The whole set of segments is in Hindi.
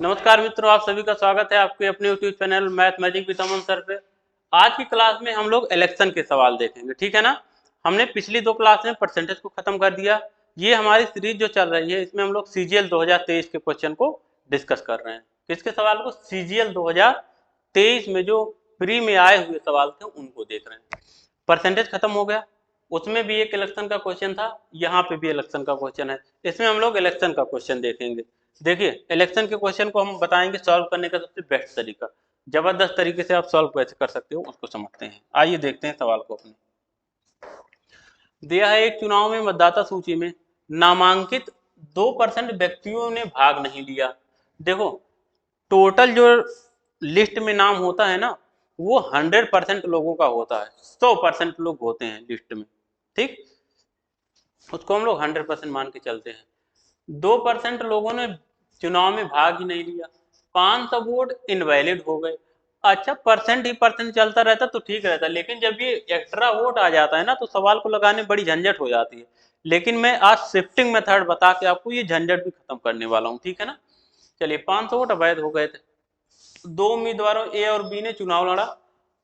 नमस्कार मित्रों, आप सभी का स्वागत है आपके अपने YouTube channel math magic with Aman sir पे। आज की क्लास में हम लोग इलेक्शन के सवाल देखेंगे, ठीक है ना। हमने पिछली दो क्लास में परसेंटेज को खत्म कर दिया। ये हमारी सीरीज जो चल रही है इसमें हम लोग सीजीएल 2023 के क्वेश्चन को डिस्कस कर रहे हैं। किसके सवाल को? सीजीएल 2023 में जो प्री में आए हुए सवाल थे उनको देख रहे हैं। परसेंटेज खत्म हो गया, उसमें भी एक इलेक्शन का क्वेश्चन था, यहाँ पे भी इलेक्शन का क्वेश्चन है। इसमें हम लोग इलेक्शन का क्वेश्चन देखेंगे। देखिए, इलेक्शन के क्वेश्चन को हम बताएंगे सॉल्व करने का सबसे बेस्ट तरीका। जबरदस्त तरीके से आप सॉल्व कैसे कर सकते हो उसको समझते हैं। आइए देखते हैं सवाल को अपने। दिया है एक चुनाव में मतदाता सूची में नामांकित 2% व्यक्तियों ने भाग नहीं लिया। देखो, टोटल जो लिस्ट में नाम होता है ना, वो 100% लोगों का होता है। 100% लोग होते हैं लिस्ट में, ठीक। उसको हम लोग 100% मान के चलते हैं। 2% लोगों ने चुनाव में भाग ही नहीं लिया, 500 वोट इनवैलिड हो गए। अच्छा, परसेंट ही परसेंट चलता रहता तो ठीक रहता, लेकिन जब ये एक्स्ट्रा वोट आ जाता है ना तो सवाल को लगाने बड़ी झंझट हो जाती है। लेकिन मैं आज शिफ्टिंग मेथड बता के आपको ये झंझट भी खत्म करने वाला हूँ, ठीक है ना। चलिए, 500 वोट अवैध हो गए थे। दो उम्मीदवारों ए और बी ने चुनाव लड़ा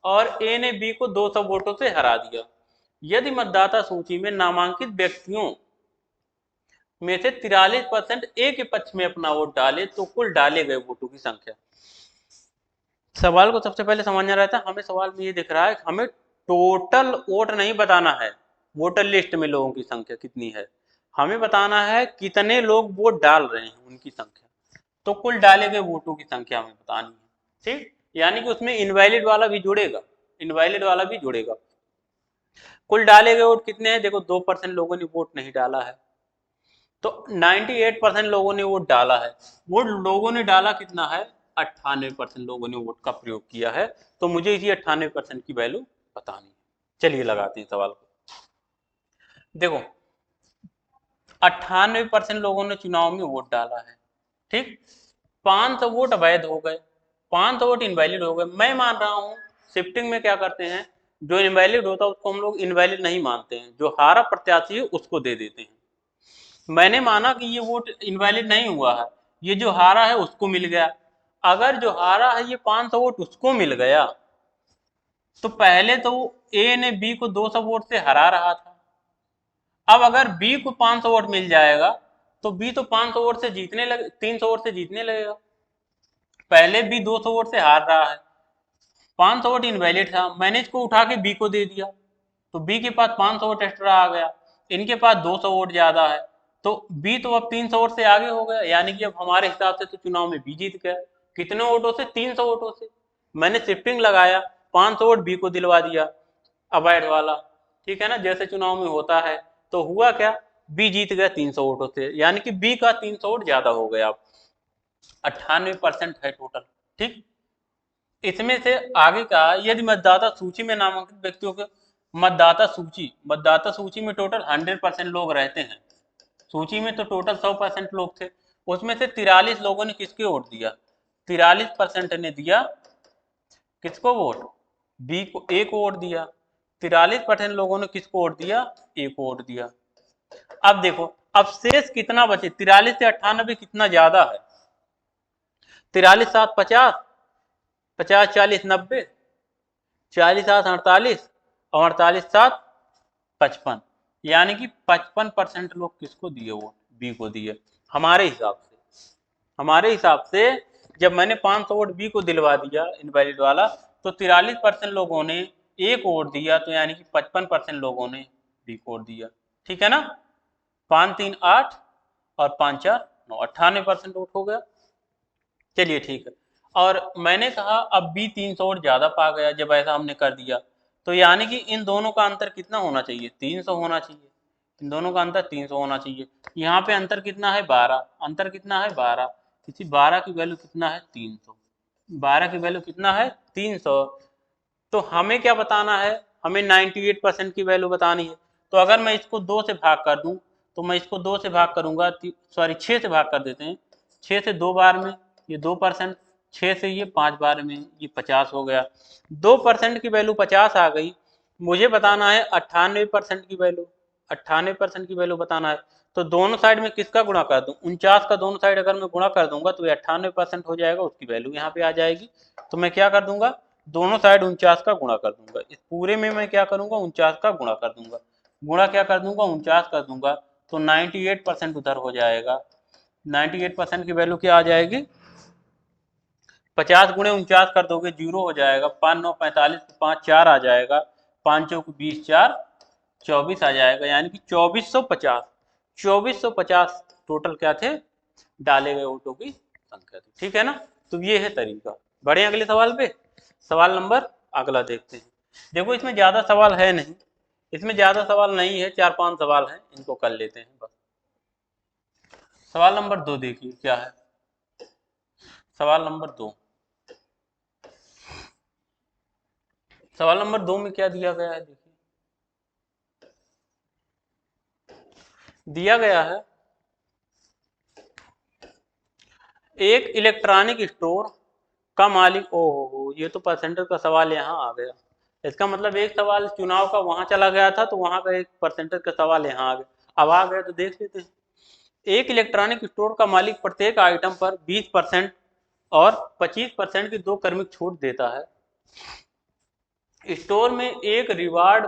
और ए ने बी को 200 वोटों से हरा दिया। यदि मतदाता सूची में नामांकित व्यक्तियों में से 43% ए के पक्ष में अपना वोट डाले तो कुल डाले गए वोटों की संख्या। सवाल को सबसे पहले समझना रहता है। हमें सवाल में ये दिख रहा है कि हमें टोटल वोट नहीं बताना है, वोटर लिस्ट में लोगों की संख्या कितनी है। हमें बताना है कितने लोग वोट डाल रहे हैं, उनकी संख्या। तो कुल डाले गए वोटों की संख्या हमें बतानी है, ठीक। यानी कि उसमें इनवैलिड वाला भी जुड़ेगा, इनवैलिड वाला भी जुड़ेगा। कुल डाले गए वोट कितने हैं? देखो, 2% लोगों ने वोट नहीं डाला है, तो 98% लोगों ने वोट डाला है। वोट लोगों ने डाला कितना है? 98% लोगों ने वोट का प्रयोग किया है। तो मुझे इसी 98% की वैल्यू बतानी है। चलिए लगाते हैं सवाल को। देखो, 98% लोगों ने चुनाव में वोट डाला है, ठीक। 500 वोट अवैध हो गए, 500 वोट इनवैलिड हो गए। मैं मान रहा हूं शिफ्टिंग में क्या करते हैं, जो इनवैलिड होता है उसको हम लोग इनवैलिड नहीं मानते हैं, जो हारा प्रत्याशी है उसको दे देते हैं। मैंने माना कि ये वोट इनवैलिड नहीं हुआ है, ये जो हारा है उसको मिल गया। अगर जो हारा है ये 500 वोट उसको मिल गया, तो पहले तो ए ने बी को 200 वोट से हरा रहा था। अब अगर बी को 500 वोट मिल जाएगा तो बी तो 500 वोट से जीतने लगे, 300 वोट से जीतने लगेगा। पहले बी 200 वोट से हार रहा है, 500 वोट इनवैलिड था, मैंने इसको उठा के बी को दे दिया, तो बी के पास 500 वोट एक्स्ट्रा आ गया, इनके पास 200 वोट ज्यादा है, तो बी तो अब 300 वोट से आगे हो गया। यानी कि अब हमारे हिसाब से तो चुनाव में बी जीत गया। कितने वोटों से? 300 वोटों से। मैंने शिफ्टिंग लगाया, 500 वोट बी को दिलवा दिया, अवैध वाला, ठीक है ना, जैसे चुनाव में होता है। तो हुआ क्या? बी जीत गया 300 वोटों से, यानी कि बी का 300 वोट ज्यादा हो गया। 98% है टोटल, ठीक। इसमें से आगे का, यदि मतदाता सूची में नामांकित व्यक्तियों के मतदाता सूची में टोटल 100% लोग रहते हैं। सूची में तो टोटल 100% लोग थे, उसमें से 43 लोगों ने किसके वोट दिया? 43% ने दिया किसको वोट? बी को, ए को वोट दिया। 43% लोगों ने किसको वोट दिया? ए को वोट दिया। अब देखो, अब शेष कितना बचे? 43 से 98 कितना ज्यादा है? 43 7 50, 50 40 90, 40 7 48 और 48 7 55। यानी कि 55% लोग किसको दिए? वोट बी को दिए। हमारे हिसाब से, हमारे हिसाब से जब मैंने 500 वोट बी को दिलवा दिया इनवैलिड वाला, तो 43% लोगों ने ए को वोट दिया, तो यानी कि 55% लोगों ने बी को वोट दिया, ठीक है ना। 5 3 8 और 5 4 9, 98% वोट हो गया। चलिए ठीक है। और मैंने कहा अब बी 300 वोट ज्यादा पा गया जब ऐसा हमने कर दिया, तो यानी कि इन दोनों का अंतर कितना होना चाहिए? 300 होना चाहिए। इन दोनों का अंतर 300 होना चाहिए। यहाँ पे अंतर कितना है? 12। अंतर कितना है? 12। किसी 12 की वैल्यू कितना है? 300। 12 की वैल्यू कितना है? 300। तो हमें क्या बताना है? हमें 98% की वैल्यू बतानी है। तो अगर मैं इसको 2 से भाग कर दूं, तो मैं इसको 2 से भाग करूंगा, सॉरी 6 से भाग कर देते हैं। 6 से 2 बार में ये 2%, 6 से ये 5 बार में ये 50 हो गया। 2% की वैल्यू 50 आ गई। मुझे बताना है 98% की वैल्यू, 98% की वैल्यू बताना है। तो दोनों साइड में किसका गुणा कर दूं, 49 का दोनों साइड अगर मैं गुणा कर दूंगा तो 98% हो जाएगा, उसकी वैल्यू यहाँ पे आ जाएगी। तो मैं क्या कर दूंगा, दोनों साइड 49 का गुणा कर दूंगा, इस पूरे में मैं क्या करूंगा 49 का गुणा कर दूंगा, गुणा क्या कर दूंगा 49 कर दूंगा, तो 98% उधर हो जाएगा। 98% की वैल्यू क्या आ जाएगी, 50 गुणे 49 कर दोगे 0 हो जाएगा, 5 9 45, 5 4 आ जाएगा, 5 चौक 20, 4 24 आ जाएगा, यानी कि 2450, 2450 टोटल क्या थे, डाले गए वोटों की संख्या थी। ठीक है ना, तो ये है तरीका। बढ़े अगले सवाल पे, सवाल नंबर अगला देखते हैं। देखो इसमें ज्यादा सवाल है नहीं, इसमें ज्यादा सवाल नहीं है, 4-5 सवाल हैं, इनको कर लेते हैं बस। सवाल नंबर 2 देखिए क्या है, सवाल नंबर 2, सवाल नंबर 2 में क्या दिया गया है, देखिए दिया गया है एक इलेक्ट्रॉनिक स्टोर का मालिक, ओहो ये तो परसेंटेज का सवाल यहाँ आ गया, इसका मतलब एक सवाल चुनाव का वहां चला गया था, तो वहां का एक परसेंटेज का सवाल यहाँ आ गया। अब आ गया तो देख लेते हैं। एक इलेक्ट्रॉनिक स्टोर का मालिक प्रत्येक आइटम पर 20% और 25% की 2 क्रमिक छूट देता है। स्टोर में एक रिवार्ड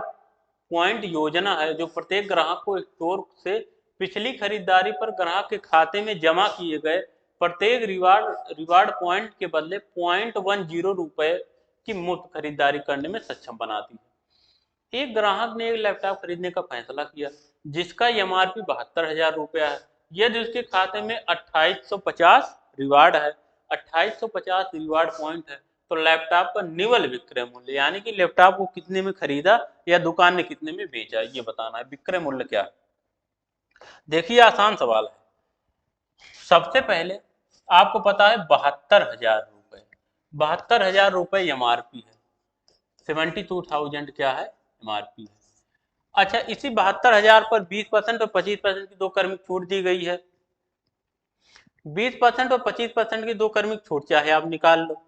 पॉइंट योजना है जो प्रत्येक ग्राहक को स्टोर से पिछली खरीदारी पर ग्राहक के खाते में जमा किए गए प्रत्येक रिवार्ड पॉइंट के बदले 0.10 रुपए की मुफ्त खरीदारी करने में सक्षम बनाती है। एक ग्राहक ने एक लैपटॉप खरीदने का फैसला किया जिसका एमआरपी 72,000 रुपया है। यदि उसके खाते में 2850 रिवार्ड है, 2850 रिवार्ड पॉइंट है, तो लैपटॉप का निवल विक्रय मूल्य, यानी कि लैपटॉप को कितने में खरीदा या दुकान ने कितने में बेचा, ये बताना है। विक्रय मूल्य क्या है, देखिए आसान सवाल है। सबसे पहले आपको पता है 72,000 रुपए, 72,000 रुपए एमआरपी है, 72,000 क्या है एमआरपी है। अच्छा, इसी 72,000 पर 20% और 25% की 2 क्रमिक छूट दी गई है। 20% और 25% की 2 क्रमिक छूट चाहे आप निकाल लो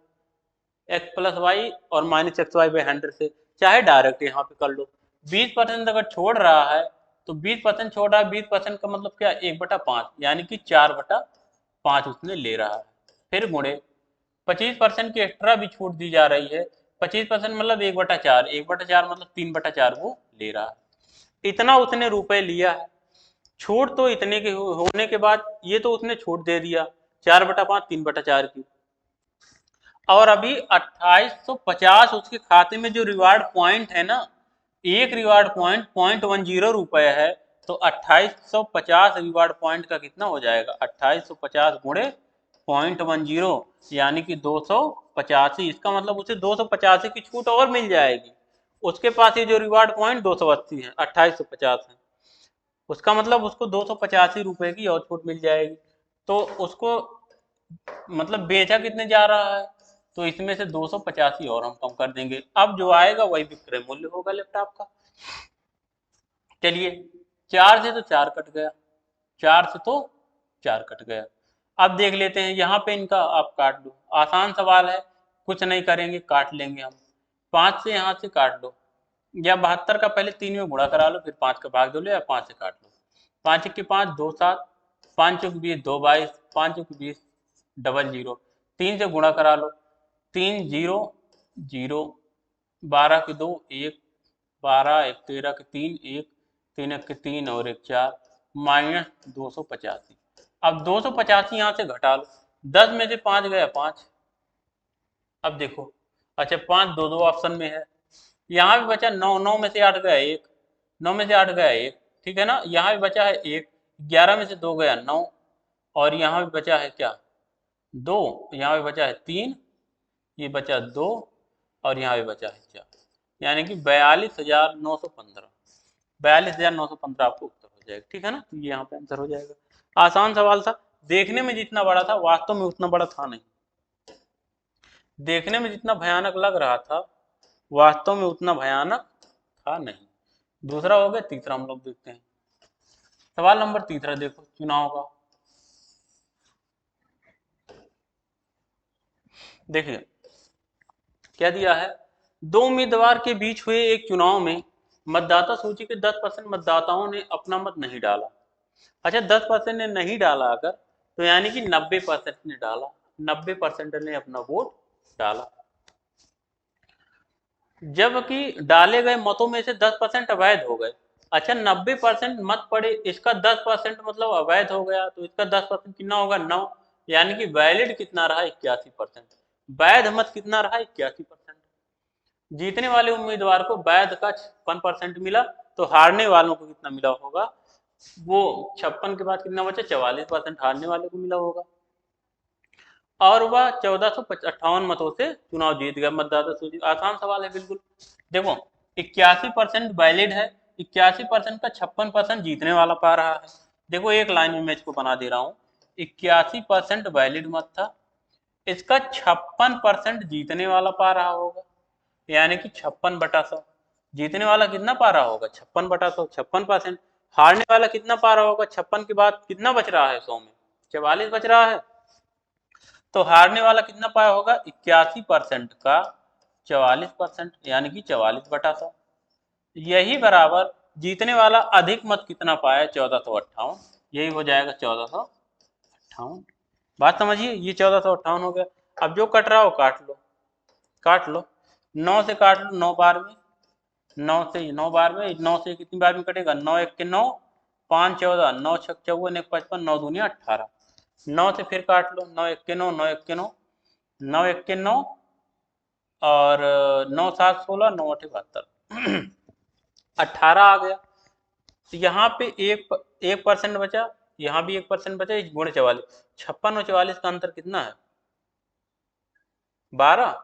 x प्लस वाई और माइनस एक्स वाई बाई 100 से, चाहे डायरेक्ट यहाँ पे कर लो। 20% अगर छोड़ रहा है तो 20% छोड़ रहा है, 20% का मतलब क्या, 1/5, यानी कि 4/5 उसने ले रहा है। फिर गुणे 25% की एक्स्ट्रा भी छूट दी जा रही है, 25% मतलब 1/4, 1/4 मतलब 3/4 वो ले रहा है। इतना उसने रुपए लिया है, छूट तो इतने के होने के बाद ये तो उसने छूट दे दिया 4/5, 3/4 की, और अभी 2850 उसके खाते में जो रिवार्ड पॉइंट है ना, एक रिवार्ड पॉइंट 0.10 रुपए है, तो 2850 रिवार्ड पॉइंट का कितना हो जाएगा, 2850 गुणे 0.10, यानी कि 285। इसका मतलब उसे 285 की छूट और मिल जाएगी। उसके पास ये जो रिवार्ड पॉइंट 280 है, 2850 है, उसका मतलब उसको 285 रुपए की और छूट मिल जाएगी। तो उसको मतलब बेचा कितने जा रहा है, तो इसमें से 285 और हम कम कर देंगे, अब जो आएगा वही विक्रय मूल्य होगा लैपटॉप का। चलिए 4 से तो 4 कट गया, 4 से तो 4 कट गया। अब देख लेते हैं यहाँ पे इनका, आप काट लो, आसान सवाल है, कुछ नहीं करेंगे, काट लेंगे हम। 5 से यहाँ से काट लो, या 72 का पहले 3 में गुणा करा लो, फिर 5 का भाग दो लो, या 5 से काट लो। 5 1 5 2 7, 5 चौक 20 2 22, 5 चौक 20 00, 3 से गुणा करा लो, 3 0 0, 12 के 2 1, 12 1 13 के 3 1, 3 1 के 3 और 1 4, माइनस 285। अब 285 यहाँ से घटा लो, 10 में से 5 गया 5। अब देखो, अच्छा 5 दो ऑप्शन में है, यहाँ भी बचा 9, 9 में से 8 गया 1, 9 में से 8 गया 1, ठीक है ना, यहाँ भी बचा है 1, 11 में से 2 गया 9, और यहाँ भी बचा है क्या 2, यहाँ भी बचा है 3, ये बचा 2, और यहाँ भी बचा है 4, यानी कि 42,915, 42,915 आपको उत्तर हो जाएगा। ठीक है ना, तो ये यहाँ पे आंसर हो जाएगा। आसान सवाल था, देखने में जितना बड़ा था वास्तव में उतना बड़ा था नहीं, देखने में जितना भयानक लग रहा था वास्तव में उतना भयानक था नहीं। दूसरा हो गया, तीसरा हम लोग देखते हैं। सवाल नंबर तीसरा देखो, चुनाव का। देखिए क्या दिया है, 2 उम्मीदवार के बीच हुए एक चुनाव में मतदाता सूची के 10% मतदाताओं ने अपना मत नहीं डाला। अच्छा 10% ने नहीं डाला अगर, तो यानी कि 90% ने डाला, 90% ने अपना वोट डाला। जबकि डाले गए मतों में से 10% अवैध हो गए। अच्छा 90% मत पड़े, इसका 10% मतलब अवैध हो गया, तो इसका 10% कितना होगा 9, यानी कि वैलिड कितना रहा 81%, वैध मत कितना रहा 81%। जीतने वाले उम्मीदवार को वैध का 56% मिला, तो हारने वालों को कितना मिला होगा, वो 56 के बाद कितना बचा 44% हारने वाले को मिला होगा, और वह 1458 मतों से चुनाव जीत गया। मतदाता सूची आसान सवाल है बिल्कुल। देखो 81% वैलिड है, 81% का 56% जीतने वाला पा रहा है। देखो एक लाइन में मैं इसको बना दे रहा हूँ, 81% वैलिड मत था, इसका 56% जीतने वाला पा रहा होगा, यानी कि 56/100। जीतने वाला कितना पा रहा होगा 56/100, 56%। हारने वाला कितना पा रहा होगा, 56 के बाद कितना बच रहा है 100 में 44 बच रहा है, तो हारने वाला कितना पाया होगा 81% का 44%, यानी कि 44/100। यही बराबर जीतने वाला अधिक मत कितना पाया 1458, यही हो जाएगा 1458। बात समझिए, ये 1458 हो गया। अब जो कट रहा हो काट लो, काट लो, 9 से काट लो, 9 बार में, 9 से 9 बार में, 9 से कितनी बार में कटेगा 9 1 के 9, 5 14, 9 6 54, 1 55, 9 दूनी 18, 9 से फिर काट लो, 9 1 के 9, 9 1 के 9, 9 1 के 9, और 9 7 16, 9 8 72, 18 आ गया। तो यहाँ पे 1% बचा, यहाँ भी 1% बचा, गुणे 44, 56 और 44 का अंतर कितना है 12,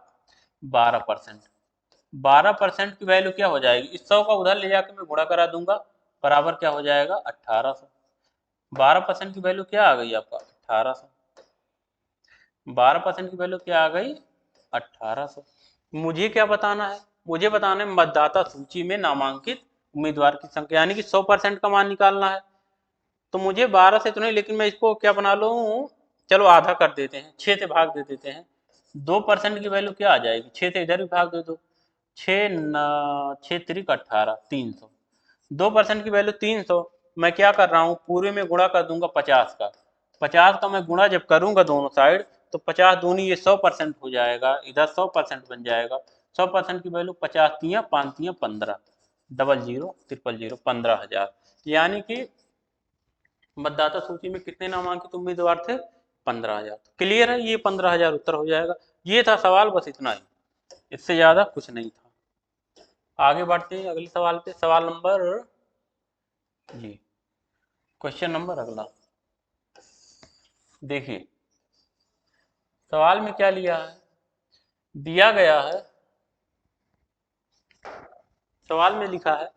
12%। 12% की वैल्यू क्या हो जाएगी, इस 100 का उधर ले जाकर मैं गुणा करा दूंगा, बराबर क्या हो जाएगा 1800। 12% की वैल्यू क्या आ गई आपका 1800, 12% की वैल्यू क्या आ गई 1800। मुझे क्या बताना है, मुझे बताना है मतदाता सूची में नामांकित उम्मीदवार की संख्या, यानी कि 100% का मान निकालना है। तो मुझे 12 से तो नहीं, लेकिन मैं इसको क्या बना लूँ, चलो आधा कर देते हैं, 6 से भाग दे देते हैं। 2% की वैल्यू क्या आ जाएगी, 6 से इधर भी भाग दे दो, 6 3 18, 300। 2% की वैल्यू 300, मैं क्या कर रहा हूँ पूरे में गुणा कर दूंगा 50 का, 50 का मैं गुणा जब करूंगा दोनों साइड, तो 50 दूनी ये 100% हो जाएगा, इधर 100% बन जाएगा। 100% की वैल्यू 50 तियाँ 5 तियाँ 15, 00 000 15,000, यानी कि मतदाता सूची में कितने नामांकित उम्मीदवार थे 15,000। क्लियर है, ये 15,000 उत्तर हो जाएगा। ये था सवाल, बस इतना ही, इससे ज्यादा कुछ नहीं था। आगे बढ़ते हैं अगले सवाल पे, सवाल नंबर जी, क्वेश्चन नंबर अगला देखिए, सवाल में क्या लिया है, दिया गया है, सवाल में लिखा है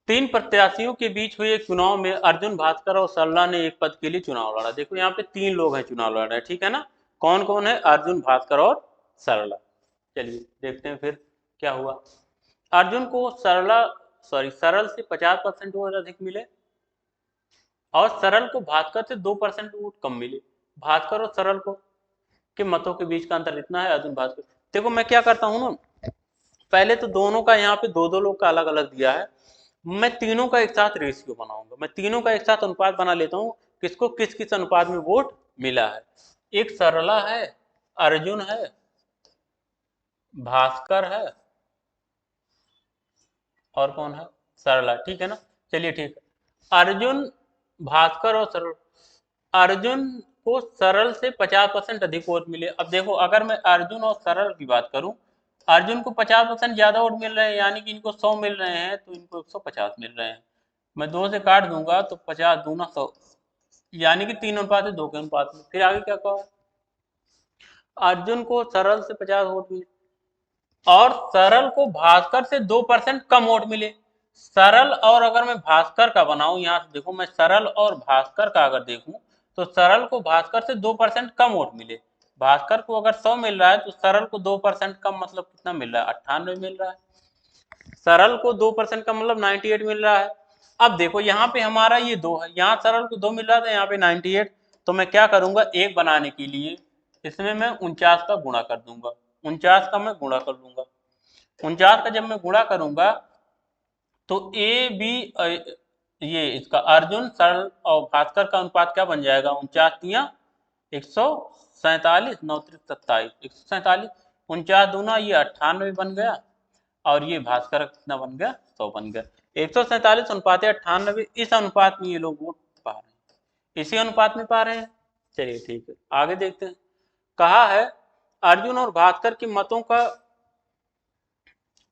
3 प्रत्याशियों के बीच हुए एक चुनाव में अर्जुन भास्कर और सरला ने एक पद के लिए चुनाव लड़ा। देखो यहाँ पे 3 लोग हैं चुनाव लड़ रहे हैं, ठीक है ना, कौन कौन है, अर्जुन भास्कर और सरला। चलिए देखते हैं फिर क्या हुआ। अर्जुन को सरल से 50% वोट अधिक मिले, और सरल को भास्कर से 2% वोट कम मिले। भास्कर और सरल को के मतों के बीच का अंतर इतना है, अर्जुन भास्कर। देखो मैं क्या करता हूँ ना, पहले तो दोनों का यहाँ पे 2 2 लोग का अलग अलग दिया है, मैं तीनों का एक साथ रेशियो बनाऊंगा, मैं तीनों का एक साथ अनुपात बना लेता हूँ, किसको किस किस अनुपात में वोट मिला है। एक सरला है, अर्जुन है, भास्कर है, और कौन है, सरला, ठीक है ना। चलिए ठीक है, अर्जुन भास्कर और सरल, अर्जुन को सरल से 50% अधिक वोट मिले। अब देखो अगर मैं अर्जुन और सरल की बात करूं, अर्जुन को 50% ज्यादा वोट मिल रहे हैं, यानी कि इनको 100 मिल रहे हैं, तो इनको 150 मिल रहे हैं। मैं 2 से काट दूंगा तो 50 दूना 100, यानी कि 3 अनुपात है 2 के अनुपात में। फिर आगे क्या कहा, अर्जुन को सरल से 50 वोट मिले, और सरल को भास्कर से 2% कम वोट मिले। सरल और अगर मैं भास्कर का बनाऊं, यहां से देखो मैं सरल और भास्कर का अगर देखूं, तो सरल को भास्कर से 2% कम वोट मिले। भास्कर को अगर 100 मिल रहा है, तो सरल को 2% कम मतलब कितना मिल रहा है 98 मिल रहा है। सरल को 2% कम मतलब 98 मिल रहा है। अब देखो यहाँ पे हमारा ये 2 है, यहाँ सरल को 2 मिल रहा था, यहाँ पे 98, तो मैं क्या करूंगा, एक बनाने के लिए इसमें मैं 49 का गुणा कर दूंगा, 49 का मैं गुणा कर लूंगा। 49 का जब मैं गुणा करूंगा, तो ए बी ये इसका अर्जुन सरल और भास्कर का अनुपात क्या बन जाएगा, 49 9 27 147, 49 ये 98 बन गया, और ये भास्कर का कितना बन गया, 100 बन गया। 147 अनुपात 98, इस अनुपात में ये लोग वोट पा रहे हैं, इसी अनुपात में पा रहे हैं। चलिए ठीक है, आगे देखते हैं। कहा है अर्जुन और भास्कर के मतों का,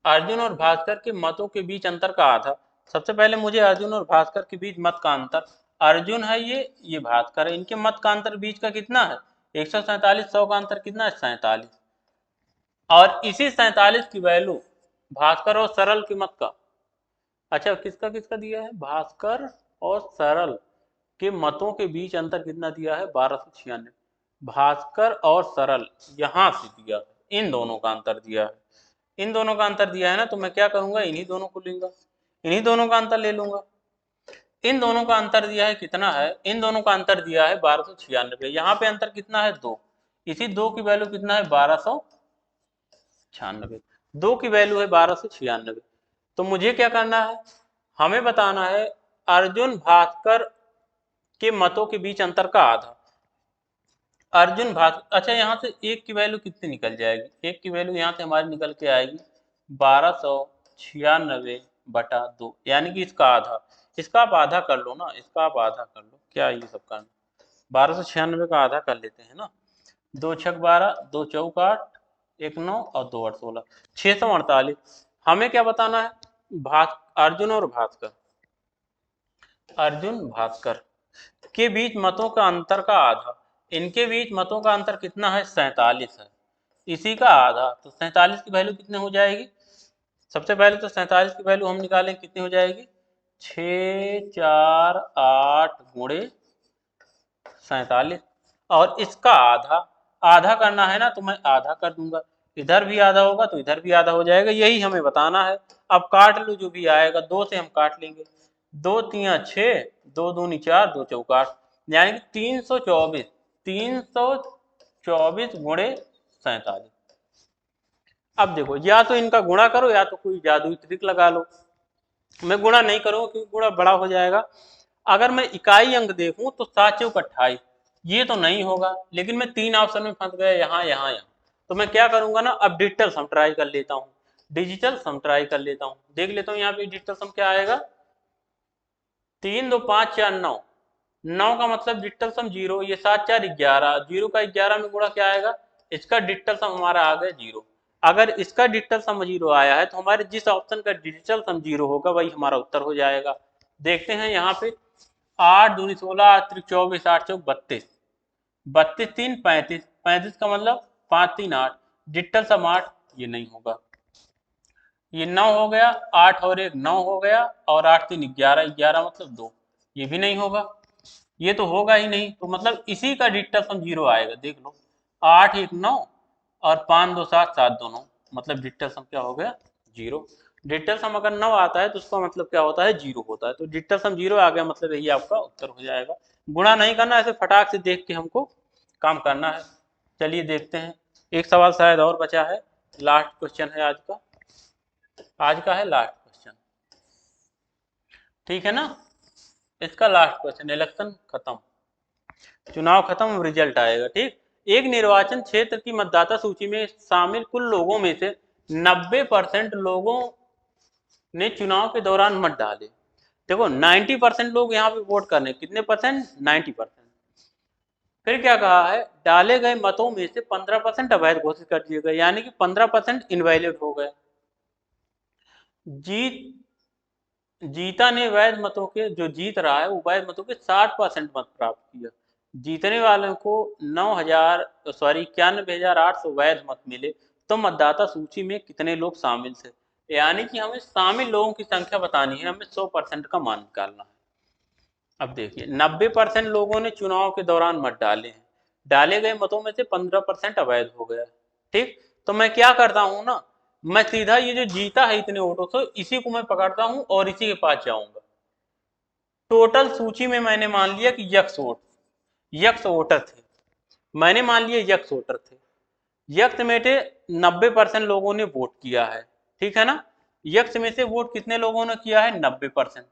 अर्जुन और भास्कर के मतों के बीच अंतर कहा था। सबसे पहले मुझे अर्जुन और भास्कर के बीच मत का अंतर, अर्जुन है ये भास्कर है, इनके मत का अंतर बीच का कितना है, 147, 100 का अंतर कितना है, 47, और इसी 47 की वैल्यू भास्कर और सरल की मत का, अच्छा किसका किसका दिया है, भास्कर और सरल के मतों के बीच अंतर कितना दिया है, 1296। भास्कर और सरल यहां से दिया है, इन दोनों का अंतर दिया है, इन दोनों का अंतर दिया है ना, तो मैं क्या करूंगा, इन्हीं दोनों को लूंगा, इन्हीं दोनों का अंतर ले लूंगा। इन दोनों का अंतर दिया है कितना है, इन दोनों का अंतर दिया है 1296, यहाँ पे अंतर कितना है, 2, इसी 2 की वैल्यू कितना है, 1296, 2 की वैल्यू है 1296। तो मुझे क्या करना है, हमें बताना है अर्जुन भास्कर के मतों के बीच अंतर का आधा। अर्जुन भास्कर, अच्छा यहाँ से एक की वैल्यू कितनी निकल जाएगी, एक की वैल्यू यहाँ से हमारी निकल के आएगी 1296/2, यानी कि इसका आधा, इसका आप आधा कर लो ना, इसका आप आधा कर लो, क्या ये सब करना, 1296 का आधा कर लेते हैं ना, 2 छक 12, 2 चौक 8, 1 9 और 2 8 16, 648। हमें क्या बताना है, अर्जुन और भास्कर, अर्जुन भास्कर के बीच मतों का अंतर का आधा, इनके बीच मतों का अंतर कितना है, 47 है, इसी का आधा, तो 47 की वैल्यू कितने हो जाएगी, सबसे पहले तो 47 की वैल्यू हम निकालें, कितनी हो जाएगी, 6 4 8 गुणे 47, और इसका आधा, आधा करना है ना, तो मैं आधा कर दूंगा, इधर भी आधा होगा तो इधर भी आधा हो जाएगा, यही हमें बताना है। अब काट लो, जो भी आएगा 2 से हम काट लेंगे, 2 3 6, 2 दूनी 4, 2 चौक 8, यानी कि 324, 324 गुणे 47। अब देखो, या तो इनका गुणा करो या तो कोई जादुई ट्रिक लगा लो, मैं गुणा नहीं करूंगा क्योंकि गुणा बड़ा हो जाएगा। अगर मैं इकाई अंक देखूं तो 7 चौक 28, ये तो नहीं होगा, लेकिन मैं 3 ऑप्शन में फंस गया, यहाँ यहाँ यहाँ, तो मैं क्या करूंगा ना, अब डिजिटल सम ट्राई कर लेता हूँ, डिजिटल सम ट्राई कर लेता हूँ, देख लेता हूँ यहाँ पे डिजिटल सम क्या आएगा, 3 2 5 4 9, 9 का मतलब डिजिटल सम 0, ये 7 4 11, 0 का 11 में गुणा क्या आएगा, इसका डिजिटल सम हमारा आ गया 0। अगर इसका डिजिटल सम 0 आया है तो हमारे जिस ऑप्शन का डिजिटल सम 0 होगा वही हमारा उत्तर हो जाएगा। देखते हैं यहाँ पे, 8 दूनी 16, 8 त्रिक 24, 8 चौक 32, 32 3 35, 35 का मतलब 5 3 8, डिजिटल सम 8, ये नहीं होगा, ये 9 हो गया, 8 और 1 9 हो गया, और 8 3 11, 11 मतलब 2, ये भी नहीं होगा, ये तो होगा ही नहीं, तो मतलब इसी का डिजिटल सम 0 आएगा, देख लो, 8 1 9 और 5 2 7, 7 2 9, मतलब डिजिटल सम क्या हो गया, 0। डिजिटल सम अगर 9 आता है तो उसका मतलब क्या होता है, 0 होता है, तो डिजिटल सम 0 आ गया, मतलब यही आपका उत्तर हो जाएगा। गुणा नहीं करना, ऐसे फटाक से देख के हमको काम करना है। चलिए देखते हैं, एक सवाल शायद और बचा है, लास्ट क्वेश्चन है आज का, आज का है लास्ट क्वेश्चन, ठीक है ना, इसका लास्ट क्वेश्चन, इलेक्शन खत्म, चुनाव खत्म, रिजल्ट आएगा, ठीक। एक निर्वाचन क्षेत्र की मतदाता सूची में शामिल कुल लोगों में से 90% लोगों ने चुनाव के दौरान मत डाले। देखो 90% लोग यहाँ पे वोट करने, कितने परसेंट, 90%। फिर क्या कहा है, डाले गए मतों में से 15% अवैध घोषित कर दिए गए, यानी कि 15% इनवैलिड हो गए। जीता ने वैध मतों के, जो जीत रहा है वो वैध मतों के 60% मत प्राप्त किया, जीतने वालों को 91,800 वैध मत मिले, तो मतदाता सूची में कितने लोग शामिल थे, यानी कि हमें शामिल लोगों की संख्या बतानी है, हमें 100% का मान निकालना है। अब देखिए 90% लोगों ने चुनाव के दौरान मत डाले हैं, डाले गए मतों में से 15% अवैध हो गया, ठीक। तो मैं क्या करता हूं ना, मैं सीधा ये जो जीता है इतने वोटों से, इसी को मैं पकड़ता हूं और इसी के पास जाऊंगा। टोटल सूची में मैंने मान लिया कि यक्स वोटर थे, मैंने मान लिया यक्स वोटर थे, यक्स में से 90% लोगों ने वोट किया है, ठीक है ना, यक्स में से वोट कितने लोगों ने किया है, 90%।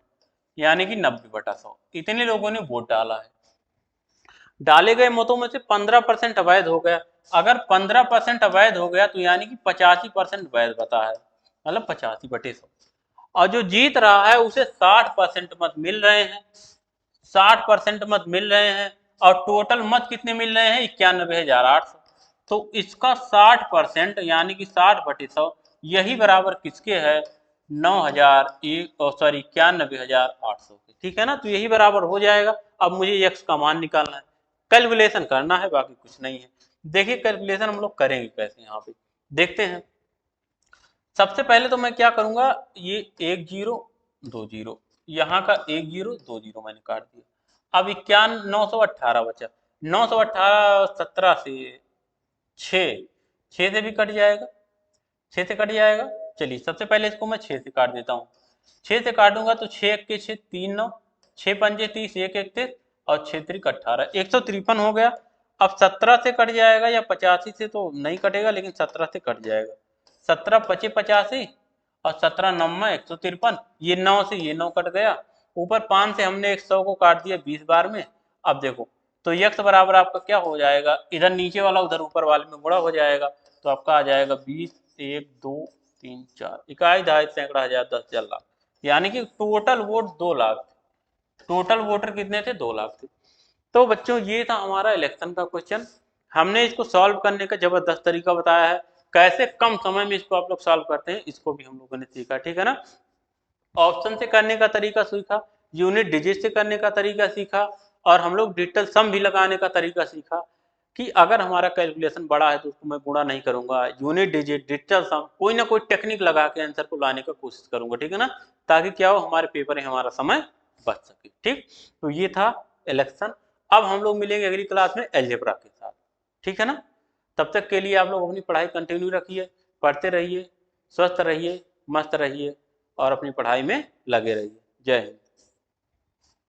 यानी कि 90/100 इतने लोगों ने वोट डाला है। डाले गए मतों में से 15% अवैध हो गया। अगर 15% अवैध हो गया तो यानी कि 85% वैध बता है, मतलब 85/100। और जो जीत रहा है उसे 60% मत मिल रहे हैं, 60% मत मिल रहे हैं। और टोटल मत कितने मिल रहे हैं? 91,800। तो इसका 60% यानी कि 60/100 यही बराबर किसके है? 91,800 के। ठीक है ना, तो यही बराबर हो जाएगा। अब मुझे x का मान निकालना है, कैलकुलेशन करना है, बाकी कुछ नहीं है। देखिए कैलकुलेशन हम लोग करेंगे कैसे, यहाँ पे देखते हैं। सबसे पहले तो मैं क्या करूंगा, ये 1 0 2 0, यहाँ का 1 0 2 0 मैंने काट दिया। अब 91,918 बचा। 918 17 से 6 से भी कट जाएगा, 6 से कट जाएगा। चलिए सबसे पहले इसको मैं 6 से काट देता हूँ। 6 से काटूंगा तो 6 1 के 6 3 9, 6 पंजे 30, 1 1 30 और 6 3 18, 153 हो गया। अब 17 से कट जाएगा या 85 से तो नहीं कटेगा, लेकिन 17 से कट जाएगा। 17 पचे 85 और 17 9 153, ये 9 से ये 9 कट गया। ऊपर 5 से हमने 100 को काट दिया 20 बार में। अब देखो तो यक्स बराबर आपका क्या हो जाएगा, इधर नीचे वाला उधर ऊपर वाले में गुणा हो जाएगा। तो आपका आ जाएगा 20 1 2 3 4 इकाई दहाई सैकड़ा हजार 10,000 लाख, यानी कि total vote 2 lakh. Total voter कितने थे? 2 लाख थे। तो बच्चों ये था हमारा इलेक्शन का क्वेश्चन। हमने इसको सॉल्व करने का जबरदस्त तरीका बताया है, कैसे कम समय में इसको आप लोग सॉल्व करते हैं, इसको भी हम लोगों ने सीखा। ठीक है ना, ऑप्शन से करने का तरीका सीखा, यूनिट डिजिट से करने का तरीका सीखा, और हम लोग डिजिटल सम भी लगाने का तरीका सीखा कि अगर हमारा कैलकुलेशन बड़ा है तो उसको मैं गुणा नहीं करूंगा, यूनिट डिजिट डिजिटल सम कोई ना कोई टेक्निक लगा के आंसर को लाने का कोशिश करूंगा। ठीक है ना, ताकि क्या हो, हमारे पेपर में हमारा समय बच सके। ठीक, तो ये था इलेक्शन। अब हम लोग मिलेंगे अगली क्लास में एलजेब्रा के साथ। ठीक है ना, तब तक के लिए आप लोग अपनी पढ़ाई कंटिन्यू रखिए, पढ़ते रहिए, स्वस्थ रहिए, मस्त रहिए और अपनी पढ़ाई में लगे रहिए। जय हिंद।